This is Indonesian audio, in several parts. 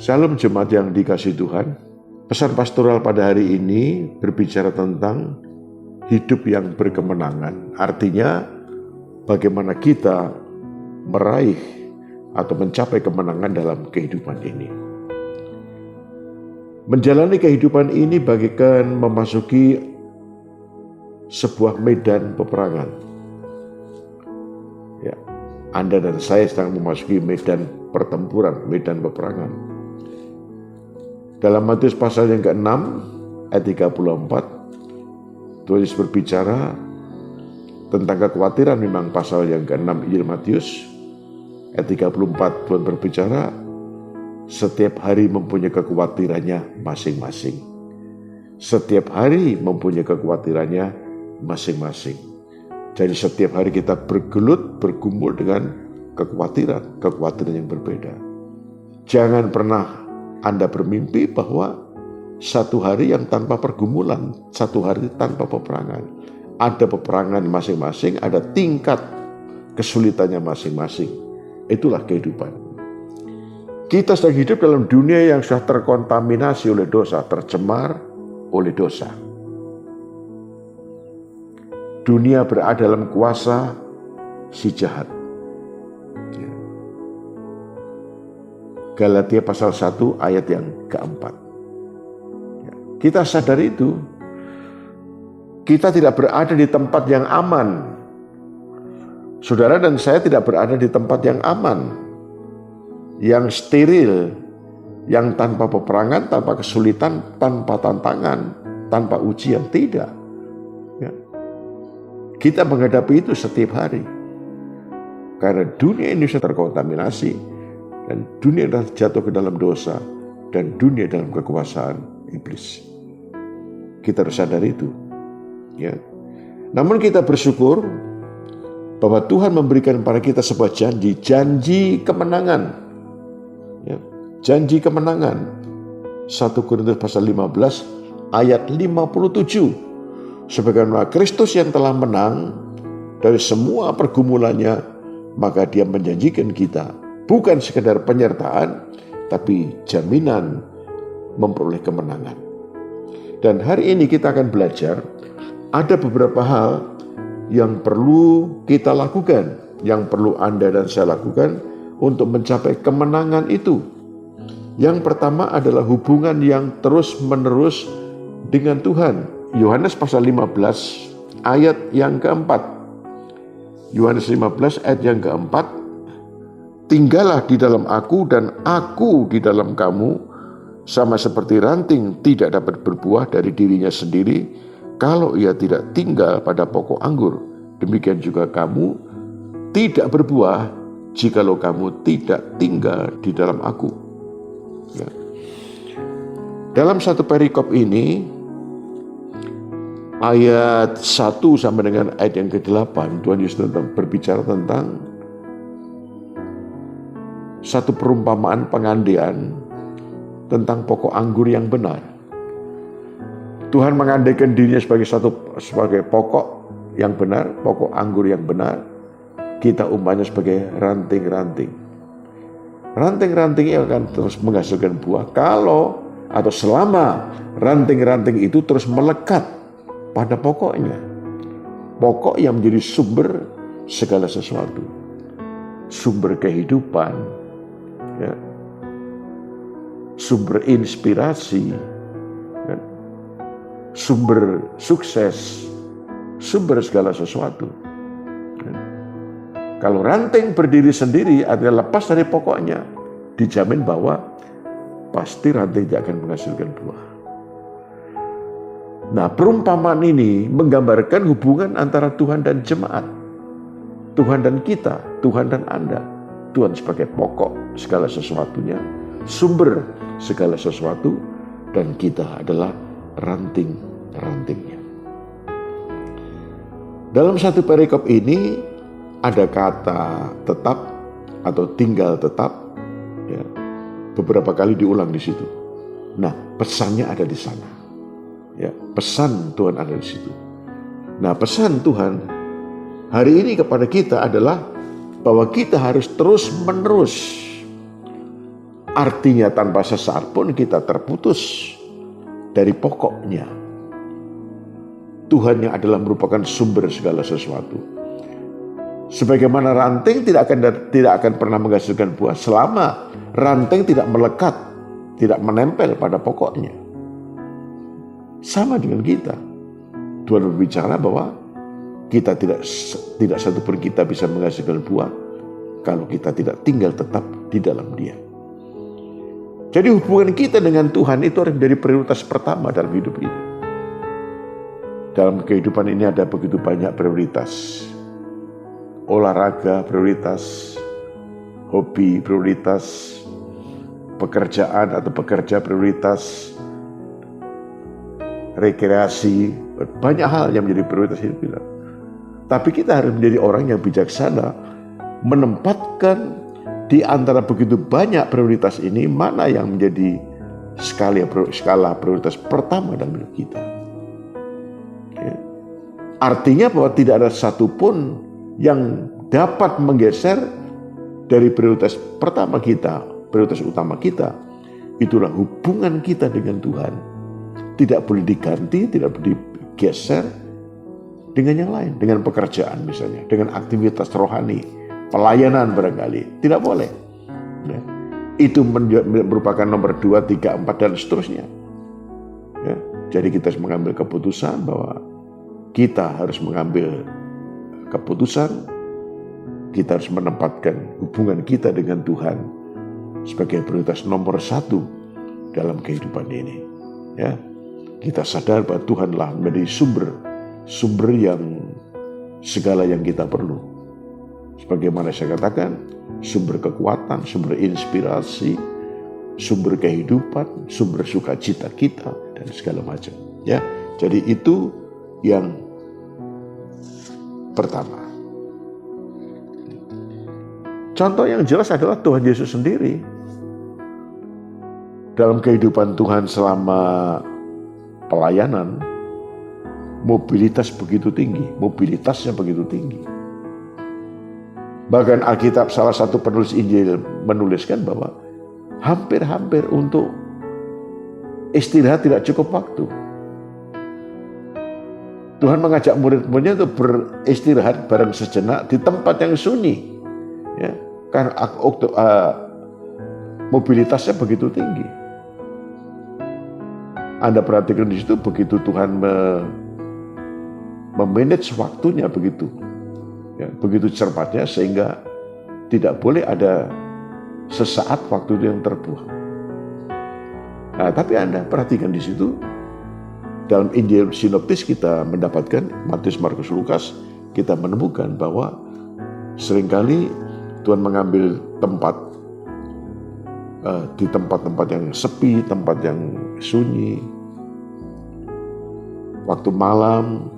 Shalom jemaat yang dikasihi Tuhan. Pesan pastoral pada hari ini berbicara tentang hidup yang berkemenangan. Artinya bagaimana kita meraih atau mencapai kemenangan dalam kehidupan ini. Menjalani kehidupan ini bagaikan memasuki sebuah medan peperangan. Ya, Anda dan saya sedang memasuki medan pertempuran, medan peperangan. Dalam Matius pasal yang ke-6 ayat 34, Tuhan Yesus berbicara tentang kekhawatiran. Memang pasal yang ke-6 Injil Matius ayat 34, Tuhan berbicara setiap hari mempunyai kekhawatirannya masing-masing. Setiap hari mempunyai kekhawatirannya masing-masing. Jadi setiap hari kita bergumul dengan kekhawatiran yang berbeda. Jangan pernah Anda bermimpi bahwa satu hari yang tanpa pergumulan, satu hari tanpa peperangan. Ada peperangan masing-masing, ada tingkat kesulitannya masing-masing. Itulah kehidupan. Kita sedang hidup dalam dunia yang sudah terkontaminasi oleh dosa, tercemar oleh dosa. Dunia berada dalam kuasa si jahat. Galatia pasal 1 ayat yang ke-4. Kita sadar itu. Kita tidak berada di tempat yang aman. Saudara dan saya tidak berada di tempat yang aman, yang steril, yang tanpa peperangan, tanpa kesulitan, tanpa tantangan, tanpa ujian. Tidak. Kita menghadapi itu setiap hari. Karena dunia ini sudah terkontaminasi. Dan dunia adalah jatuh ke dalam dosa. Dan dunia dalam kekuasaan iblis. Kita harus sadar itu. Ya. Namun kita bersyukur bahwa Tuhan memberikan kepada kita sebuah janji kemenangan. Ya. Janji kemenangan. 1 Korintus pasal 15 ayat 57. Sebagaimana Kristus yang telah menang dari semua pergumulannya, maka Dia menjanjikan kita bukan sekedar penyertaan, tapi jaminan memperoleh kemenangan. Dan hari ini kita akan belajar, ada beberapa hal yang perlu kita lakukan, yang perlu Anda dan saya lakukan untuk mencapai kemenangan itu. Yang pertama adalah hubungan yang terus-menerus dengan Tuhan. Yohanes pasal 15 ayat yang keempat. Yohanes 15 ayat yang keempat. Tinggallah di dalam aku dan aku di dalam kamu, sama seperti ranting tidak dapat berbuah dari dirinya sendiri kalau ia tidak tinggal pada pokok anggur. Demikian juga kamu tidak berbuah jikalau kamu tidak tinggal di dalam aku. Ya. Dalam satu perikop ini, ayat 1 sampai dengan ayat yang ke-8, Tuhan Yesus berbicara tentang satu perumpamaan pengandaian tentang pokok anggur yang benar. Tuhan mengandaikan dirinya sebagai pokok yang benar, pokok anggur yang benar. Kita umpamanya sebagai ranting-ranting. Ranting-ranting ini akan terus menghasilkan buah kalau atau selama ranting-ranting itu terus melekat pada pokoknya. Pokok yang menjadi sumber segala sesuatu. Sumber kehidupan. Ya. Sumber inspirasi, ya. Sumber sukses, sumber segala sesuatu. Ya. Kalau ranting berdiri sendiri artinya lepas dari pokoknya, dijamin bahwa pasti ranting tidak akan menghasilkan buah. Nah, perumpamaan ini menggambarkan hubungan antara Tuhan dan jemaat, Tuhan dan kita, Tuhan dan Anda. Tuhan sebagai pokok segala sesuatunya, sumber segala sesuatu, dan kita adalah ranting-rantingnya. Dalam satu perikop ini ada kata tetap atau tinggal tetap, ya, beberapa kali diulang di situ. Nah, pesannya ada di sana. Ya, pesan Tuhan ada di situ. Nah, pesan Tuhan hari ini kepada kita adalah bahwa kita harus terus-menerus Artinya tanpa sesaat pun kita terputus dari pokoknya. Tuhan yang adalah merupakan sumber segala sesuatu. Sebagaimana ranting tidak akan pernah menghasilkan buah selama ranting tidak melekat, tidak menempel pada pokoknya. Sama dengan kita. Tuhan berbicara bahwa kita tidak satu pun kita bisa menghasilkan buah kalau kita tidak tinggal tetap di dalam Dia. Jadi hubungan kita dengan Tuhan itu harus menjadi prioritas pertama dalam hidup kita. Dalam kehidupan ini ada begitu banyak prioritas. Olahraga prioritas, hobi prioritas, pekerjaan atau pekerja prioritas, rekreasi, banyak hal yang menjadi prioritas hidup kita. Tapi kita harus menjadi orang yang bijaksana, menempatkan di antara begitu banyak prioritas ini, mana yang menjadi skala prioritas pertama dalam hidup kita. Ya. Artinya bahwa tidak ada satupun yang dapat menggeser dari prioritas pertama kita, prioritas utama kita. Itulah hubungan kita dengan Tuhan. Tidak boleh diganti, tidak boleh digeser dengan yang lain, dengan pekerjaan misalnya, dengan aktivitas rohani, pelayanan barangkali, tidak boleh. Ya. Itu merupakan nomor 2, 3, 4 dan seterusnya. Ya. Jadi kita harus mengambil keputusan bahwa kita harus mengambil keputusan, kita harus menempatkan hubungan kita dengan Tuhan sebagai prioritas nomor 1 dalam kehidupan ini. Ya. Kita sadar bahwa Tuhanlah menjadi sumber yang segala yang kita perlu. Sebagaimana saya katakan, sumber kekuatan, sumber inspirasi, sumber kehidupan, sumber sukacita kita, dan segala macam. Ya, jadi itu yang pertama. Contoh yang jelas adalah Tuhan Yesus sendiri. Dalam kehidupan Tuhan selama pelayanan, mobilitasnya begitu tinggi. Bahkan Alkitab salah satu penulis Injil menuliskan bahwa hampir-hampir untuk istirahat tidak cukup waktu. Tuhan mengajak murid-muridnya untuk beristirahat bareng sejenak di tempat yang sunyi. Ya, karena mobilitasnya begitu tinggi. Anda perhatikan di situ begitu Tuhan memanage waktunya begitu. Ya, begitu cepatnya sehingga tidak boleh ada sesaat waktu itu yang terbuang. Nah, tapi Anda perhatikan di situ dalam Injil sinoptis kita mendapatkan Matius, Markus, Lukas, kita menemukan bahwa seringkali Tuhan mengambil tempat di tempat-tempat yang sepi, tempat yang sunyi. Waktu malam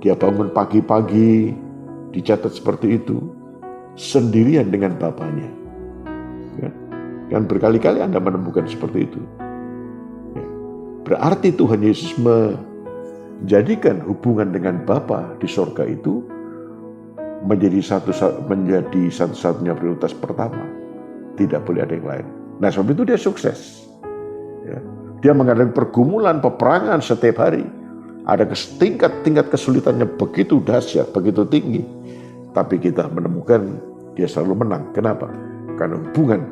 dia bangun pagi-pagi. Dicatat seperti itu, sendirian dengan Bapanya. Ya. Dan berkali-kali Anda menemukan seperti itu. Ya. Berarti Tuhan Yesus menjadikan hubungan dengan Bapa di sorga itu menjadi satu-satunya prioritas pertama. Tidak boleh ada yang lain. Nah, sebab itu dia sukses. Ya. Dia mengadakan pergumulan, peperangan setiap hari. Ada tingkat kesulitannya begitu dahsyat, begitu tinggi. Tapi kita menemukan dia selalu menang. Kenapa? Karena hubungan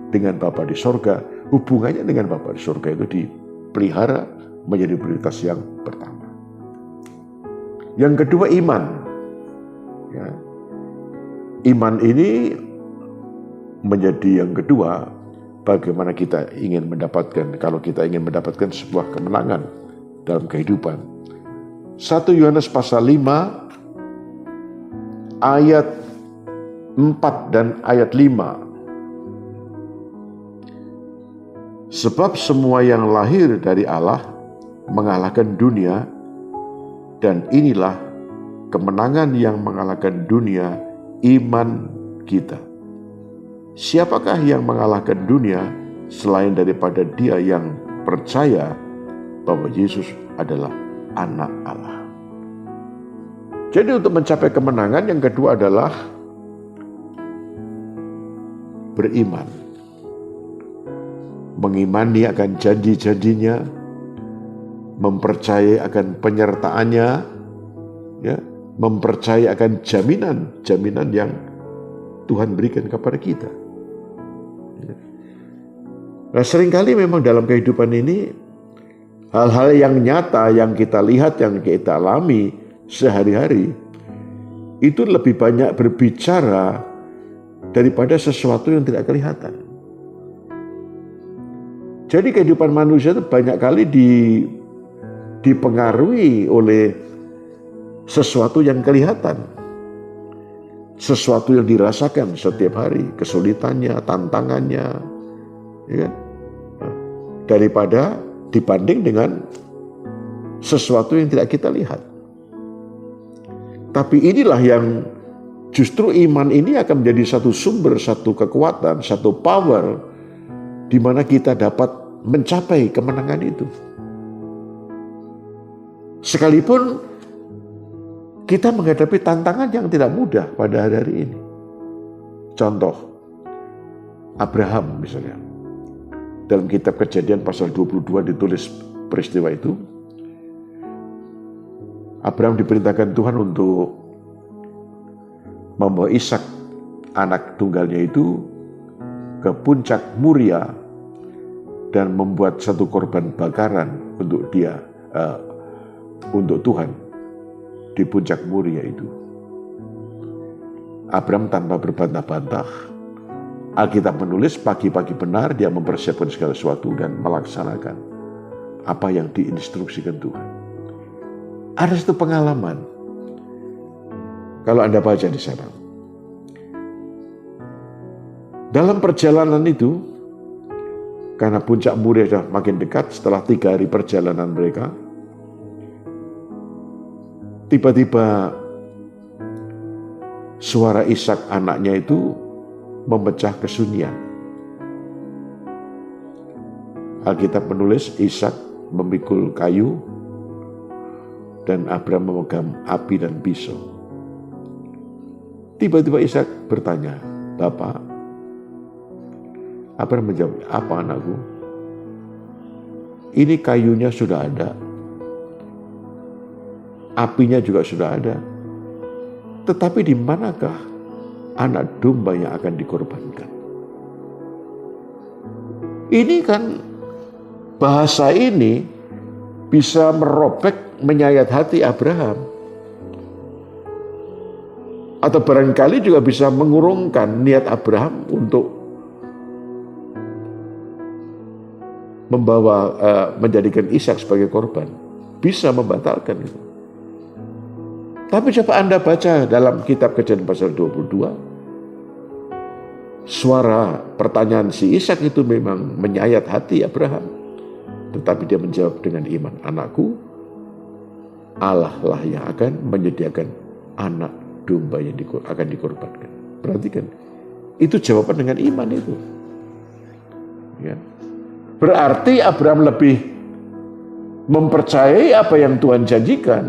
dengan Bapa di sorga, hubungannya dengan Bapa di sorga itu dipelihara menjadi prioritas yang pertama. Yang kedua, iman. Ya. Iman ini menjadi yang kedua, bagaimana kita ingin mendapatkan, kalau kita ingin mendapatkan sebuah kemenangan dalam kehidupan. 1 Yohanes pasal 5 ayat 4 dan ayat 5. Sebab semua yang lahir dari Allah mengalahkan dunia, dan inilah kemenangan yang mengalahkan dunia, iman kita. Siapakah yang mengalahkan dunia selain daripada dia yang percaya bahwa Yesus adalah anak Allah? Jadi untuk mencapai kemenangan yang kedua adalah beriman. mengimani akan janji-janjinya, mempercayai akan penyertaannya, ya, mempercayai akan jaminan yang Tuhan berikan kepada kita. Nah, seringkali memang dalam kehidupan ini hal-hal yang nyata, yang kita lihat, yang kita alami sehari-hari itu lebih banyak berbicara daripada sesuatu yang tidak kelihatan. Jadi kehidupan manusia itu banyak kali dipengaruhi oleh sesuatu yang kelihatan, sesuatu yang dirasakan setiap hari, kesulitannya, tantangannya, ya kan? Daripada dibanding dengan sesuatu yang tidak kita lihat. Tapi inilah yang justru iman ini akan menjadi satu sumber, satu kekuatan, satu power di mana kita dapat mencapai kemenangan itu. Sekalipun kita menghadapi tantangan yang tidak mudah pada hari ini. Contoh, Abraham misalnya. Dalam kitab Kejadian pasal 22 ditulis peristiwa itu. Abraham diperintahkan Tuhan untuk membawa Ishak, anak tunggalnya itu, ke puncak Moria dan membuat satu korban bakaran untuk dia, untuk Tuhan di puncak Moria itu. Abraham tanpa berbantah-bantah, Alkitab menulis pagi-pagi benar dia mempersiapkan segala sesuatu dan melaksanakan apa yang diinstruksikan Tuhan. Ada satu pengalaman. Kalau Anda baca di sana. Dalam perjalanan itu, karena puncak Moria sudah makin dekat setelah 3 hari perjalanan mereka, tiba-tiba suara Ishak anaknya itu memecah kesunyian. Alkitab menulis Ishak memikul kayu dan Abraham memegang api dan pisau. Tiba-tiba Ishak bertanya, "Bapak?" Abraham menjawab, "Apa anakku? Ini kayunya sudah ada. Apinya juga sudah ada. Tetapi di manakah anak domba yang akan dikorbankan?" Ini kan bahasa ini bisa merobek, menyayat hati Abraham. Atau barangkali juga bisa mengurungkan niat Abraham untuk membawa, menjadikan Ishak sebagai korban. Bisa membatalkan itu. Tapi coba Anda baca dalam kitab Kejadian pasal 22. Suara pertanyaan si Ishak itu memang menyayat hati Abraham. Tetapi dia menjawab dengan iman, "Anakku, Allah lah yang akan menyediakan anak domba yang akan dikorbankan." Perhatikan, itu jawaban dengan iman itu. Ya. Berarti Abraham lebih mempercayai apa yang Tuhan janjikan,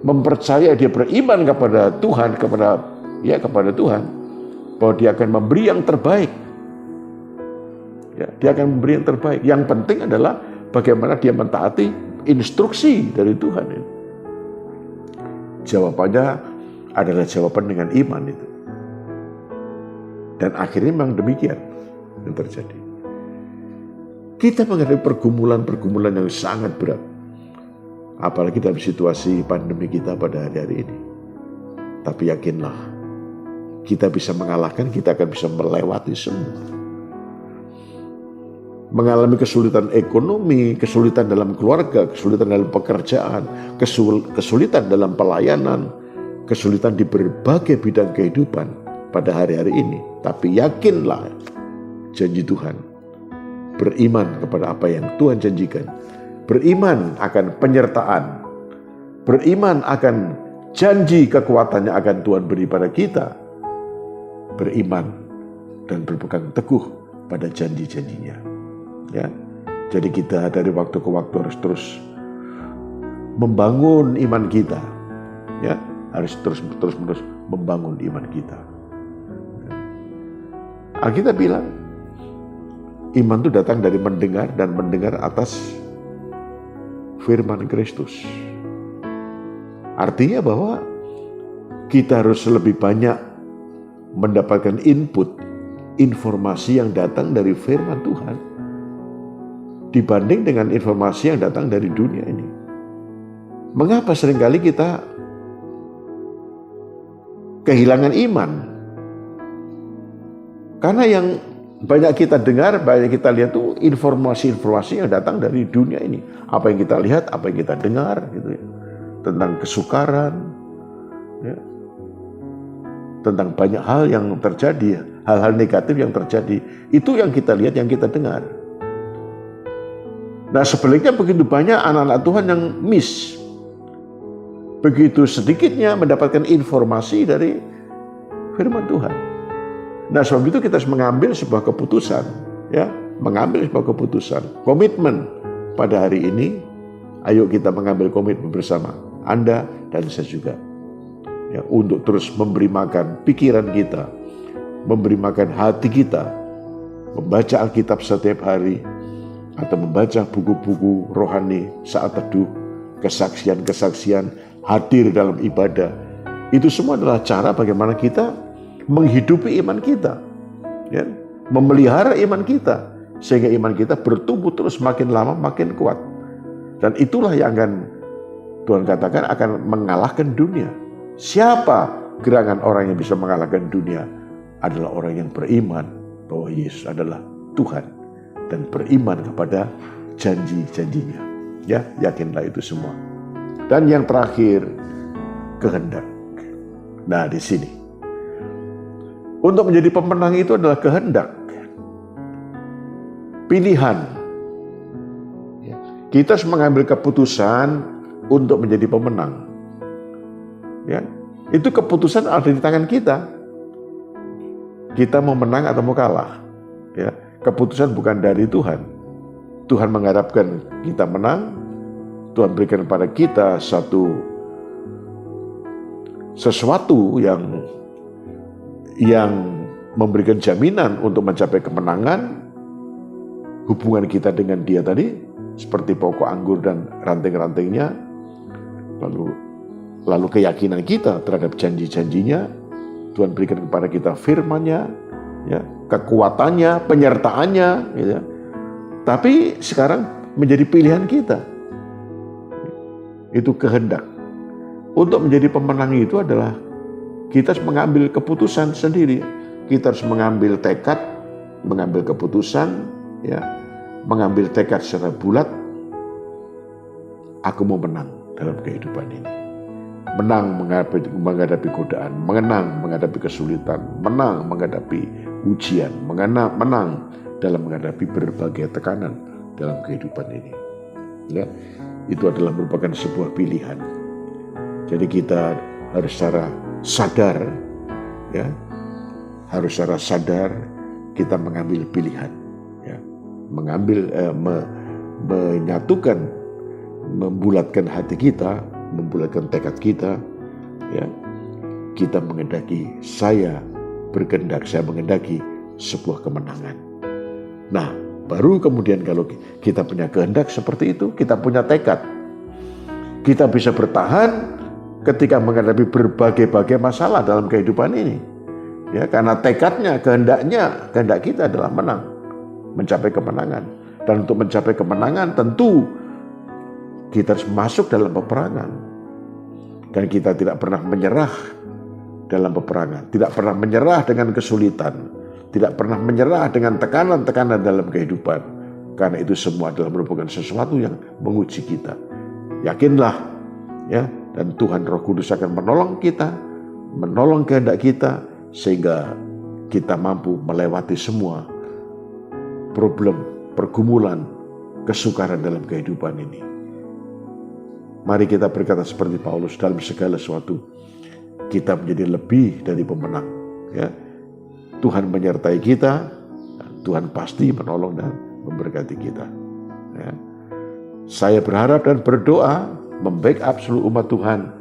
mempercayai, dia beriman kepada Tuhan, kepada Tuhan, bahwa dia akan memberi yang terbaik. Ya, dia akan memberi yang terbaik. Yang penting adalah bagaimana dia mentaati instruksi dari Tuhan. Jawabannya adalah jawaban dengan iman itu. Dan akhirnya memang demikian yang terjadi. Kita menghadapi pergumulan-pergumulan yang sangat berat. Apalagi dalam situasi pandemi kita pada hari-hari ini. Tapi yakinlah, kita bisa mengalahkan, kita akan bisa melewati semua. Mengalami kesulitan ekonomi, kesulitan dalam keluarga, kesulitan dalam pekerjaan, kesulitan dalam pelayanan, kesulitan di berbagai bidang kehidupan pada hari-hari ini. Tapi yakinlah janji Tuhan. Beriman kepada apa yang Tuhan janjikan. Beriman akan penyertaan. Beriman akan janji kekuatan yang akan Tuhan beri pada kita. Beriman dan berpegang teguh pada janji-janjinya. Ya, jadi kita dari waktu ke waktu harus terus membangun iman kita. Ya, harus terus membangun iman kita. Alkitab bilang, Iman itu datang dari mendengar dan mendengar atas firman Kristus. Artinya bahwa kita harus lebih banyak mendapatkan input, informasi yang datang dari firman Tuhan dibanding dengan informasi yang datang dari dunia ini. Mengapa seringkali kita kehilangan iman? Karena yang banyak kita dengar, banyak kita lihat tuh informasi-informasi yang datang dari dunia ini. Apa yang kita lihat, apa yang kita dengar, gitu ya. Tentang kesukaran, ya. Tentang banyak hal yang terjadi, hal-hal negatif yang terjadi. Itu yang kita lihat, yang kita dengar. Nah, sebaliknya begitu banyak anak-anak Tuhan yang miss. Begitu sedikitnya mendapatkan informasi dari firman Tuhan. Nah, sebab itu kita harus mengambil sebuah keputusan, ya, mengambil sebuah keputusan, komitmen pada hari ini. Ayo kita mengambil komitmen bersama, Anda dan saya juga, ya, untuk terus memberi makan pikiran kita, memberi makan hati kita, membaca Alkitab setiap hari, atau membaca buku-buku rohani saat teduh, kesaksian-kesaksian, hadir dalam ibadah. Itu semua adalah cara bagaimana kita menghidupi iman kita, ya, memelihara iman kita, sehingga iman kita bertumbuh terus makin lama makin kuat. Dan itulah yang akan Tuhan katakan akan mengalahkan dunia. Siapa gerangan orang yang bisa mengalahkan dunia? Adalah orang yang beriman bahwa Yesus adalah Tuhan dan beriman kepada janji-janjinya. Ya, yakinlah itu semua. Dan yang terakhir, kehendak. Nah, di sini untuk menjadi pemenang itu adalah kehendak, pilihan. Kita harus mengambil keputusan untuk menjadi pemenang. Ya, itu keputusan ada di tangan kita. Kita mau menang atau mau kalah. Ya, keputusan bukan dari Tuhan. Tuhan mengharapkan kita menang. Tuhan berikan kepada kita sesuatu yang memberikan jaminan untuk mencapai kemenangan. Hubungan kita dengan Dia tadi seperti pokok anggur dan ranting-rantingnya, lalu keyakinan kita terhadap janji-janjinya. Tuhan berikan kepada kita firman-Nya, ya, kekuatannya, penyertaannya, ya. Tapi sekarang menjadi pilihan kita. Itu kehendak. Untuk menjadi pemenang itu adalah kita harus mengambil keputusan sendiri. Kita harus mengambil tekad, mengambil keputusan, ya, mengambil tekad secara bulat. Aku mau menang dalam kehidupan ini. Menang menghadapi godaan, menang menghadapi kesulitan, menang menghadapi ujian, menang dalam menghadapi berbagai tekanan dalam kehidupan ini. Ya, itu adalah merupakan sebuah pilihan. Jadi kita harus secara sadar, ya, harus secara sadar kita mengambil pilihan, ya, menyatukan, membulatkan hati kita, membulatkan tekad kita, ya, kita menghendaki, saya menghendaki sebuah kemenangan. Nah, baru kemudian kalau kita punya kehendak seperti itu, kita punya tekad, kita bisa bertahan ketika menghadapi berbagai masalah dalam kehidupan ini. Ya, karena tekadnya, kehendak kita adalah menang, mencapai kemenangan. Dan untuk mencapai kemenangan tentu kita harus masuk dalam peperangan. Dan kita tidak pernah menyerah dalam peperangan, tidak pernah menyerah dengan kesulitan, tidak pernah menyerah dengan tekanan-tekanan dalam kehidupan. Karena itu semua adalah merupakan sesuatu yang menguji kita. Yakinlah, ya, dan Tuhan Roh Kudus akan menolong kita, menolong kehendak kita, sehingga kita mampu melewati semua problem, pergumulan, kesukaran dalam kehidupan ini. Mari kita berkata seperti Paulus, dalam segala sesuatu kita menjadi lebih dari pemenang. Ya, Tuhan menyertai kita, Tuhan pasti menolong dan memberkati kita. Ya. Saya berharap dan berdoa membackup seluruh umat Tuhan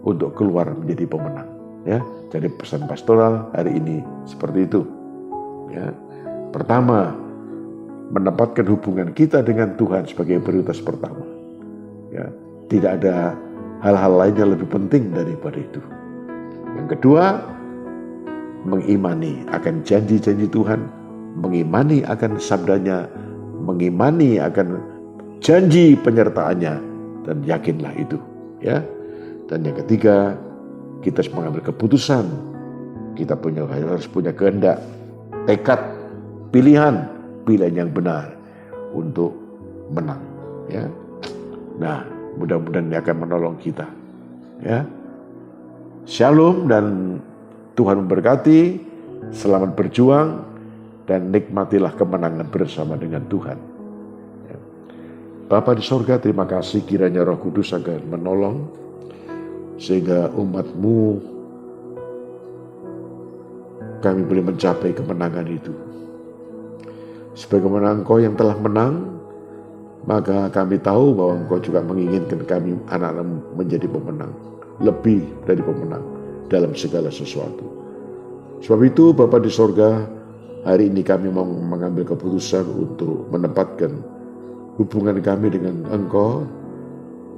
untuk keluar menjadi pemenang. Ya, jadi pesan pastoral hari ini seperti itu. Ya, pertama, menempatkan hubungan kita dengan Tuhan sebagai prioritas pertama. Ya, tidak ada hal-hal lain yang lebih penting daripada itu. Yang kedua, mengimani akan janji-janji Tuhan, mengimani akan sabdanya, mengimani akan janji penyertaannya, dan yakinlah itu. Ya. Dan yang ketiga, kita harus mengambil keputusan. Kita harus punya kehendak, tekad, pilihan yang benar untuk menang. Ya. Nah, mudah-mudahan ini akan menolong kita. Ya. Shalom dan Tuhan memberkati. Selamat berjuang dan nikmatilah kemenangan bersama dengan Tuhan. Ya. Bapa di sorga, terima kasih kiranya Roh Kudus akan menolong sehingga umat-Mu kami boleh mencapai kemenangan itu. Sebagaimana Engkau yang telah menang, maka kami tahu bahwa Engkau juga menginginkan kami anak-anak menjadi pemenang, lebih dari pemenang dalam segala sesuatu. Sebab itu Bapa di sorga, hari ini kami mau mengambil keputusan untuk menempatkan hubungan kami dengan Engkau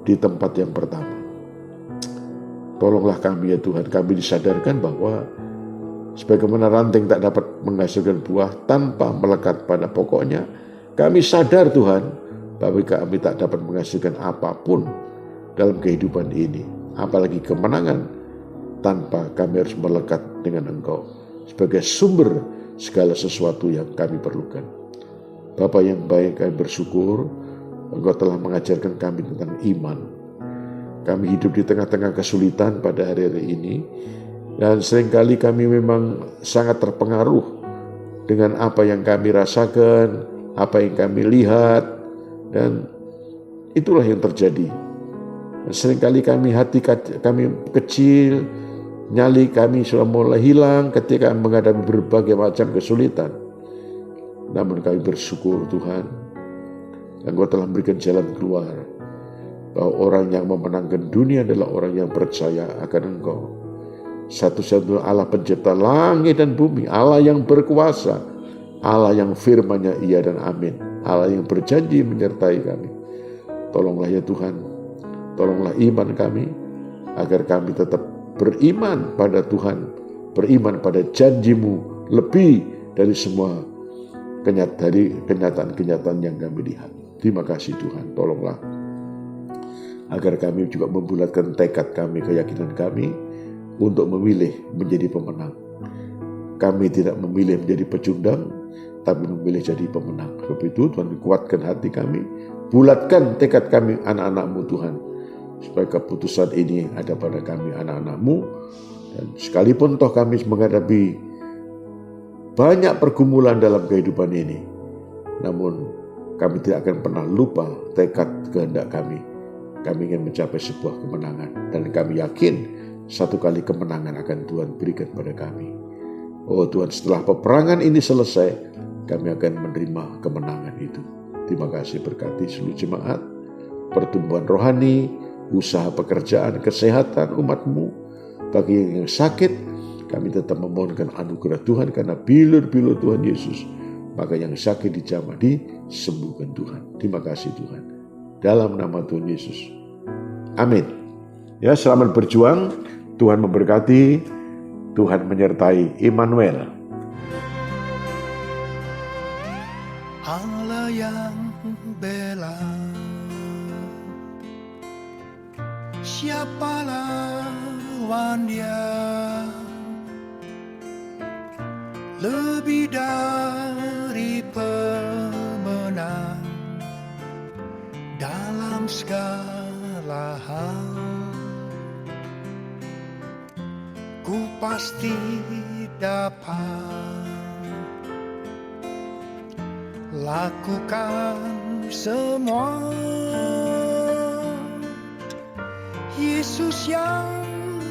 di tempat yang pertama. Tolonglah kami ya Tuhan, kami disadarkan bahwa sebagaimana ranting tak dapat menghasilkan buah tanpa melekat pada pokoknya, kami sadar Tuhan bahwa kami tak dapat menghasilkan apapun dalam kehidupan ini, apalagi kemenangan, tanpa kami harus melekat dengan Engkau sebagai sumber segala sesuatu yang kami perlukan. Bapa yang baik, kami bersyukur Engkau telah mengajarkan kami tentang iman. Kami hidup di tengah-tengah kesulitan pada hari-hari ini, dan seringkali kami memang sangat terpengaruh dengan apa yang kami rasakan, apa yang kami lihat, dan itulah yang terjadi. Seringkali hati kami kecil, nyali kami sudah mulai hilang ketika menghadapi berbagai macam kesulitan. Namun kami bersyukur Tuhan, Engkau telah memberikan jalan keluar, bahwa orang yang memenangkan dunia adalah orang yang percaya akan Engkau. Satu-satunya Allah pencipta langit dan bumi, Allah yang berkuasa, Allah yang firman-Nya iya dan amin, Allah yang berjanji menyertai kami. Tolonglah ya Tuhan, tolonglah iman kami, agar kami tetap beriman pada Tuhan, beriman pada janji-Mu lebih dari semua kenyataan-kenyataan yang kami lihat. Terima kasih Tuhan, tolonglah agar kami juga membulatkan tekad kami, keyakinan kami untuk memilih menjadi pemenang. Kami tidak memilih menjadi pecundang, tapi memilih jadi pemenang. Sebab itu Tuhan kuatkan hati kami, bulatkan tekad kami anak-anak-Mu Tuhan, supaya keputusan ini ada pada kami anak-anak-Mu. Dan sekalipun toh kami menghadapi banyak pergumulan dalam kehidupan ini, namun kami tidak akan pernah lupa tekad kehendak kami. Kami ingin mencapai sebuah kemenangan, dan kami yakin satu kali kemenangan akan Tuhan berikan pada kami. Oh Tuhan, setelah peperangan ini selesai, kami akan menerima kemenangan itu. Terima kasih, berkati seluruh jemaat, pertumbuhan rohani, usaha pekerjaan, kesehatan umat-Mu. Bagi yang sakit, kami tetap memohonkan anugerah Tuhan, karena bilur-bilur Tuhan Yesus, maka yang sakit dijamah disembuhkan Tuhan. Terima kasih Tuhan, dalam nama Tuhan Yesus, amin. Ya, selamat berjuang. Tuhan memberkati, Tuhan menyertai. Immanuel. Allah yang bela, siapa lawan Dia? Lebih dari pemenang dalam segala hal. Ku pasti dapat lakukan semua. Yesus yang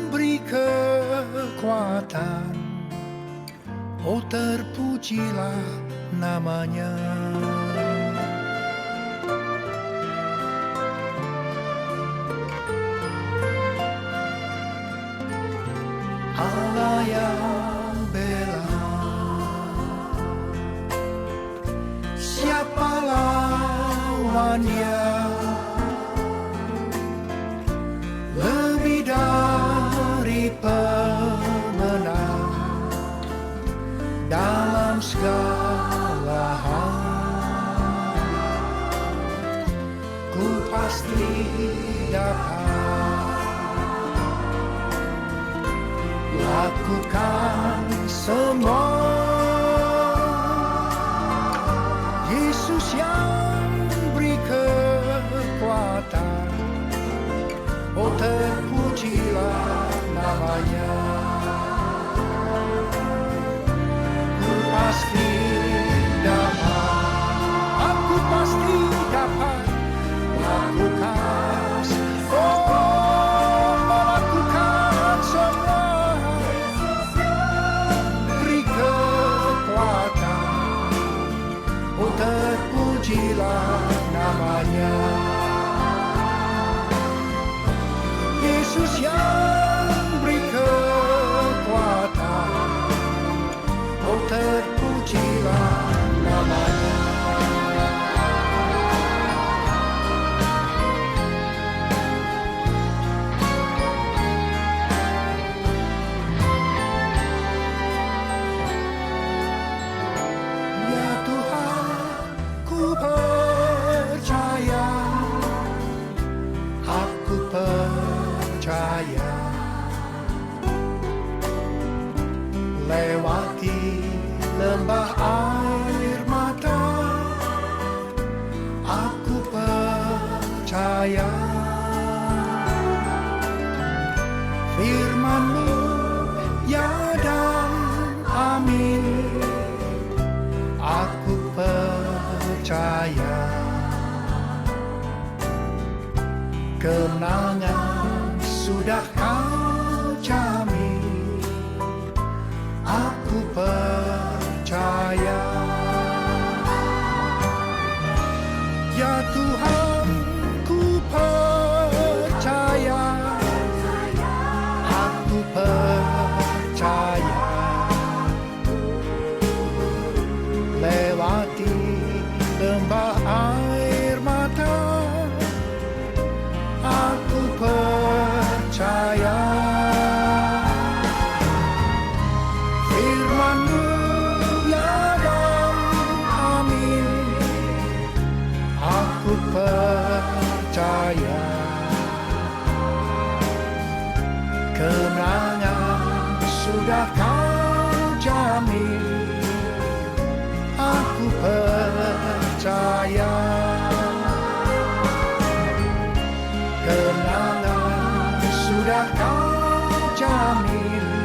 beri kekuatan, oh terpujilah namanya. Allah yang bela, siapa dengan Dia lebih dari pemenang dalam segala hal. Ku pasti dapat lakukan semua. Yesus yang beri kekuatan, oh terpujilah namanya. Ku pasti dapat, aku pasti dapat lakukan, oh melakukan semua. Beri kekuatan, oh terpujilah namanya. Yesus yang beri kekuatan, oh terpujilah namanya. Ya Tuhan, ku percaya, aku percaya. Lewati lembah air mata, aku percaya. Firman-Mu ya dan amin, aku percaya. Kemenangan sudah Kau jamin, aku percaya. Ya Tuhan, ku percaya, aku percaya. Lewati lembah air mata, aku percaya. Firman-Mu ya dan amin, aku percaya. Kemenangan sudah Kau jamin, aku percaya. Kemenangan sudah Kau jamin,